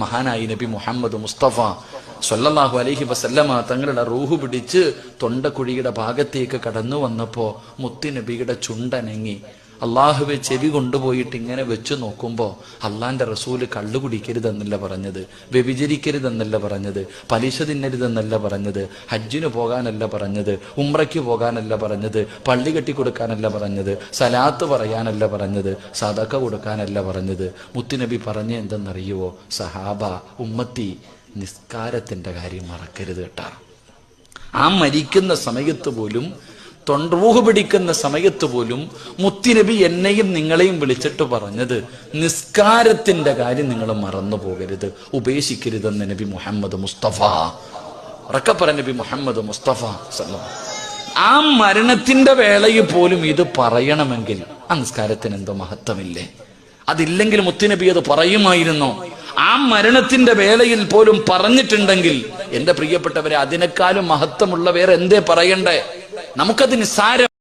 മഹാനായി നബി മുഹമ്മദ് മുസ്തഫ സ്വല്ലല്ലാഹു അലൈഹി വസല്ലമ തങ്ങളുടെ റൂഹ് പിടിച്ച് തൊണ്ടക്കുഴിയുടെ ഭാഗത്തേക്ക് കടന്നു വന്നപ്പോ മുത്തുനബിയുടെ ചുണ്ടനങ്ങി. അള്ളാഹുവെ ചെവി കൊണ്ടുപോയിട്ട് ഇങ്ങനെ വെച്ചു നോക്കുമ്പോ അള്ളാന്റെ റസൂല് കള്ളു കുടിക്കരുതെന്നല്ല പറഞ്ഞത്, വ്യഭിചരിക്കരുതെന്നല്ല പറഞ്ഞത്, പലിശ തിന്നരുതെന്നല്ല പറഞ്ഞത്, ഹജ്ജിന് പോകാനല്ല പറഞ്ഞത്, ഉംറയ്ക്ക് പോകാനല്ല പറഞ്ഞത്, പള്ളി കെട്ടി കൊടുക്കാനല്ല പറഞ്ഞത്, സലാത്ത് പറയാനല്ല പറഞ്ഞത്, സദഖ കൊടുക്കാനല്ല പറഞ്ഞത്. മുത്തുനബി പറഞ്ഞ എന്തെന്നറിയുവോ? സഹാബ, ഉമ്മത്തി, നിസ്കാരത്തിന്റെ കാര്യം മറക്കരുത് കേട്ടാ. ആ മരിക്കുന്ന സമയത്ത് പോലും, റൂഹ് പിടിക്കുന്ന സമയത്ത് പോലും മുത്തുനബി എന്നെയും നിങ്ങളെയും വിളിച്ചിട്ട് പറഞ്ഞത് നിസ്കാരത്തിന്റെ കാര്യം നിങ്ങൾ മറന്നു പോകരുത്, ഉപേക്ഷിക്കരുതെന്ന് നബി മുഹമ്മദ് മുസ്തഫ. ഉറക്കപ്പറ നബി മുഹമ്മദ് മുസ്തഫ. ആ മരണത്തിന്റെ വേളയിൽ പോലും ഇത് പറയണമെങ്കിൽ ആ നിസ്കാരത്തിന് എന്തോ മഹത്വമില്ലേ? അതില്ലെങ്കിൽ മുത്തുനബി അത് പറയുമായിരുന്നോ? ആ മരണത്തിന്റെ വേളയിൽ പോലും പറഞ്ഞിട്ടുണ്ടെങ്കിൽ എന്റെ പ്രിയപ്പെട്ടവരെ, അതിനേക്കാളും മഹത്വമുള്ള വേറെ എന്തേ പറയണ്ടേ? നമുക്കത് നിസ്സാരം.